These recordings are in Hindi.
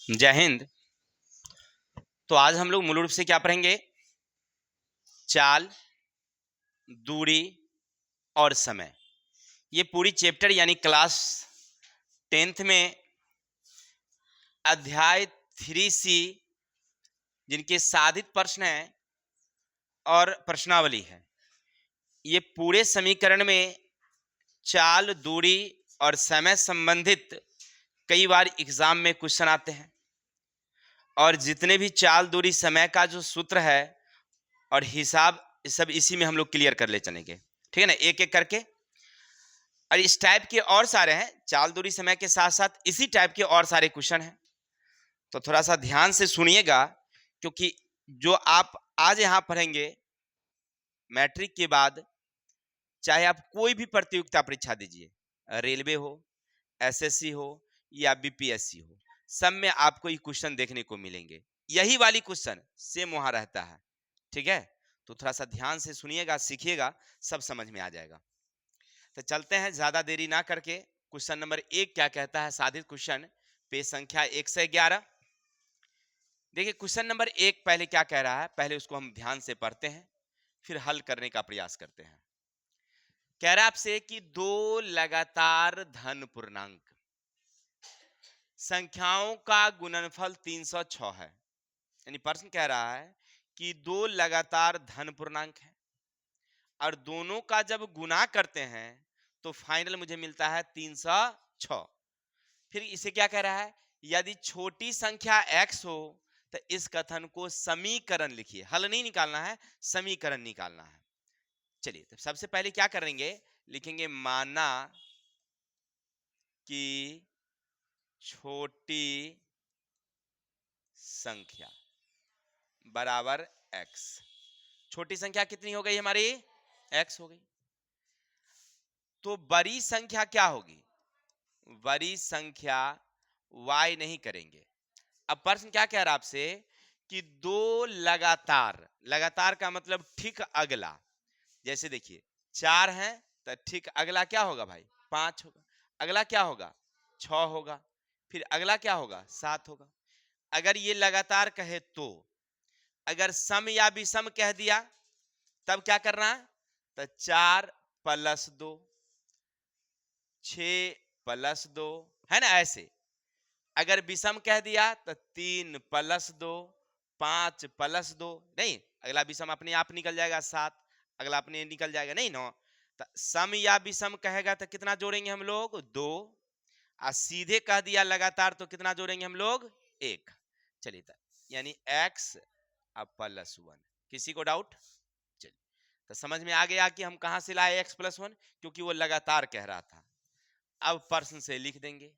जय हिंद। तो आज हम लोग मूल रूप से क्या पढ़ेंगे? चाल, दूरी और समय। ये पूरी चैप्टर यानी क्लास 10th में अध्याय 3C जिनके साधित प्रश्न हैं और प्रश्नावली है, ये पूरे समीकरण में चाल, दूरी और समय संबंधित कई बार एग्जाम में क्वेश्चन आते हैं। और जितने भी चाल, दूरी, समय का जो सूत्र है और हिसाब, सब इसी में हम लोग क्लियर कर ले चलेंगे, ठीक है ना, एक एक करके। और इस टाइप के और सारे हैं, चाल, दूरी, समय के साथ साथ इसी टाइप के और सारे क्वेश्चन हैं। तो थोड़ा सा ध्यान से सुनिएगा, क्योंकि जो आप आज यहां पढ़ेंगे, मैट्रिक के बाद चाहे आप कोई भी प्रतियोगिता परीक्षा दीजिए, रेलवे हो, एसएससी हो या बीपीएससी हो, सब में आपको ये क्वेश्चन देखने को मिलेंगे। यही वाली क्वेश्चन सेम वहां रहता है, ठीक है। तो थोड़ा सा ध्यान से सुनिएगा, सीखिएगा, सब समझ में आ जाएगा। तो चलते हैं ज्यादा देरी ना करके। क्वेश्चन नंबर 1 क्या कहता है? साधित क्वेश्चन, पेज संख्या 111। देखिए क्वेश्चन नंबर 1 पहले क्या कह रहा है, पहले उसको हम ध्यान से पढ़ते हैं, फिर हल करने का प्रयास करते हैं। कह रहा है आपसे कि दो लगातार धन पूर्णांक संख्याओं का गुणनफल 306 है। यानी प्रश्न कह रहा है कि दो लगातार धन पूर्णांक है और दोनों का जब गुना करते हैं तो फाइनल मुझे मिलता है 306। फिर इसे क्या कह रहा है? यदि छोटी संख्या x हो तो इस कथन को समीकरण लिखिए। हल नहीं निकालना है, समीकरण निकालना है। चलिए, तो सबसे पहले क्या करेंगे, लिखेंगे माना कि छोटी संख्या बराबर x। छोटी संख्या कितनी हो गई हमारी? x हो गई। तो बड़ी संख्या क्या होगी? बड़ी संख्या y नहीं करेंगे। अब प्रश्न क्या कह रहा है आपसे कि दो लगातार, लगातार का मतलब ठीक अगला। जैसे देखिए 4 है तो ठीक अगला क्या होगा भाई? 5 होगा। अगला क्या होगा? 6 होगा। फिर अगला क्या होगा? 7 होगा। अगर ये लगातार कहे तो, अगर सम या विषम कह दिया तब क्या करना है? तो 4 + 2, 6 + 2, है ना, ऐसे। अगर विषम कह दिया तो 3 + 2, 5 + 2, नहीं, अगला विषम अपने आप निकल जाएगा 7, अगला अपने निकल जाएगा, नहीं 9। तो सम या विषम कहेगा तो कितना जोड़ेंगे हम लोग? 2। और सीधे कह दिया लगातार तो कितना जोड़ेंगे हम लोग? 1। चलिए, यानी x +1। किसी को डाउट? चलिए, तो समझ में आ गया कि हम कहां से लाए x + 1, क्योंकि वो लगातार कह रहा था। अब प्रश्न से लिख देंगे।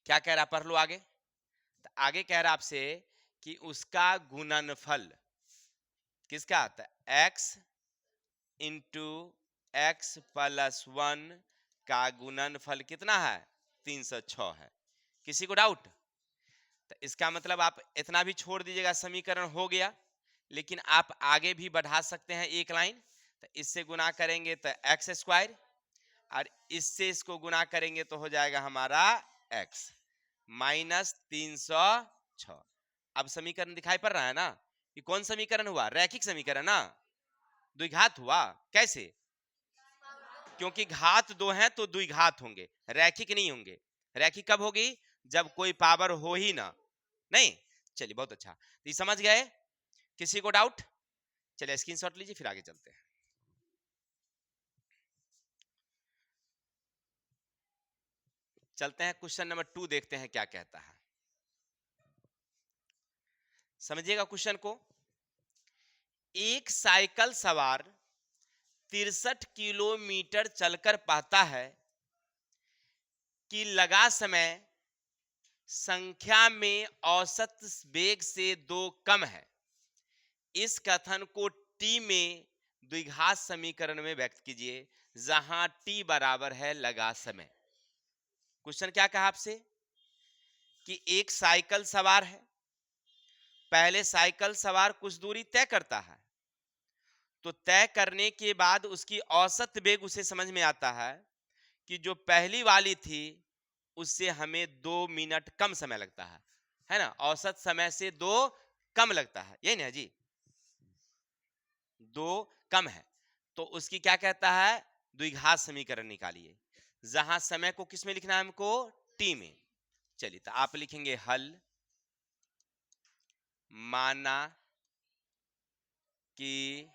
क्या कह रहा, पढ़ लो आगे। तो आगे कह रहा आपसे कि उसका गुणनफल किसका आता है? x × x + 1 का गुणनफल कितना है? 306 है। किसी को डाउट? तो इसका मतलब आप इतना भी छोड़ दीजिएगा, समीकरण हो गया। लेकिन आप आगे भी बढ़ा सकते हैं एक लाइन। तो इससे गुना करेंगे तो x² और इससे इसको गुना करेंगे तो हो जाएगा हमारा x -306। अब समीकरण दिखाई पड़ रहा है ना? ये कौन समीकरण हुआ? रैखिक समीकरण ना, द्विघात हुआ। कैसे? क्योंकि घात 2 हैं तो द्विघात होंगे, रैखिक नहीं होंगे। रैखिक कब होगी? जब कोई पावर हो ही ना, नहीं। चलिए, बहुत अच्छा, तो ये समझ गए। किसी को डाउट? चलिए स्क्रीनशॉट लीजिए, फिर आगे चलते हैं। चलते हैं क्वेश्चन नंबर 2, देखते हैं क्या कहता है। समझिएगा क्वेश्चन को। एक साइकिल सवार 63 किलोमीटर चलकर पाता है कि लगा समय संख्या में औसत वेग से 2 कम है। इस कथन को टी में द्विघात समीकरण में व्यक्त कीजिए, जहां टी बराबर है लगा समय। क्वेश्चन क्या कहा आपसे कि एक साइकिल सवार है। पहले साइकिल सवार कुछ दूरी तय करता है, तो तय करने के बाद उसकी औसत वेग उसे समझ में आता है कि जो पहली वाली थी उससे हमें 2 मिनट कम समय लगता है ना, औसत समय से 2 कम लगता है, यही ना जी, 2 कम है, तो उसकी क्या कहता है, द्विघात समीकरण निकालिए, जहां समय को किस में लिखना है हमको, टी में। चलिए तो आप लिखेंगे हल, माना कि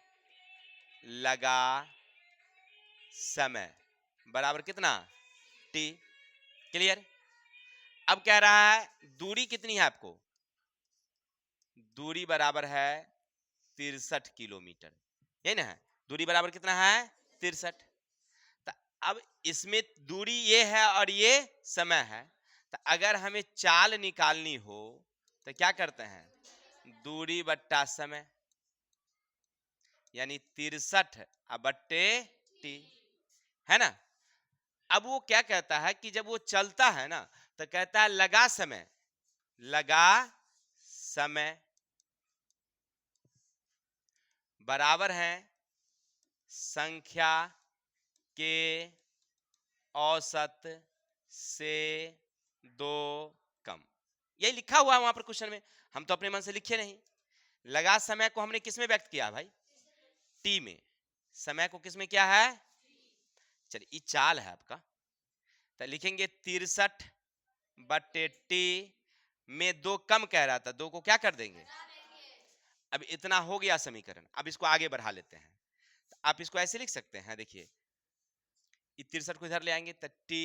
लगा समय बराबर कितना, टी। क्लियर। अब कह रहा है दूरी कितनी है आपको, दूरी बराबर है 63 किलोमीटर, यही ना है, दूरी बराबर कितना है 63। तो अब इसमें दूरी ये है और ये समय है, तो अगर हमें चाल निकालनी हो तो क्या करते हैं, दूरी बट्टा समय, यानी 63 बट्टे टी, है ना। अब वो क्या कहता है कि जब वो चलता है ना तो कहता है लगा समय, लगा समय बराबर है संख्या के औसत से 2 कम। यही लिखा हुआ है वहां पर क्वेश्चन में, हम तो अपने मन से लिखे नहीं। लगा समय को हमने किस में व्यक्त किया भाई, टी में, समय को किस में किया है, चलिए ये चाल है आपका, तो लिखेंगे 63 बट्टे टी में 2 कम कह रहा था, 2 को क्या कर देंगे, अब इतना हो गया समीकरण। अब इसको आगे बढ़ा लेते हैं, तो आप इसको ऐसे लिख सकते हैं, देखिए 63 को इधर ले आएंगे तो टी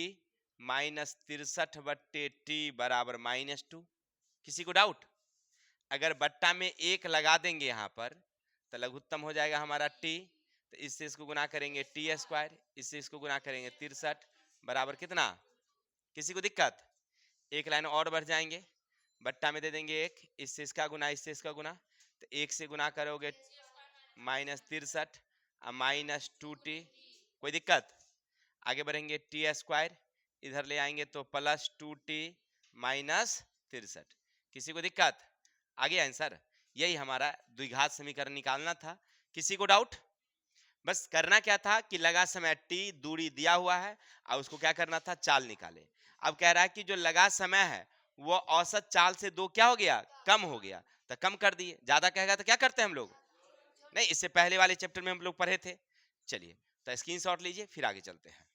माइनस 63 बट्टे टी बराबर -2। किसी को डाउट, अगर बट्टा में 1 लगा देंगे यहाँ पर तो लघुत्तम हो जाएगा हमारा टी, तो इससे इसको गुना करेंगे टी स्क्वायर, इससे इसको गुना करेंगे 63 बराबर कितना, किसी को दिक्कत, एक लाइन और बढ़ जाएंगे, बट्टा में दे देंगे 1, इससे इसका गुना इससे इसका गुना, तो 1 से गुना करोगे -63 -2t, कोई दिक्कत। आगे बढ़ेंगे टी स्क्वायर, इधर ले आएंगे तो +2t -63, किसी को दिक्कत, आ गया आंसर। यही हमारा द्विघात समीकरण निकालना था, किसी को डाउट, बस करना क्या था कि लगा समय टी, दूरी दिया हुआ है और उसको क्या करना था, चाल निकाले। अब कह रहा है कि जो लगा समय है वो औसत चाल से 2 क्या हो गया, कम हो गया, तो कम कर दिए, ज्यादा कहेगा तो क्या करते हैं हम लोग, नहीं, इससे पहले वाले चैप्टर में हम लोग पढ़े थे। चलिए तो स्क्रीनशॉट लीजिए, फिर आगे चलते हैं।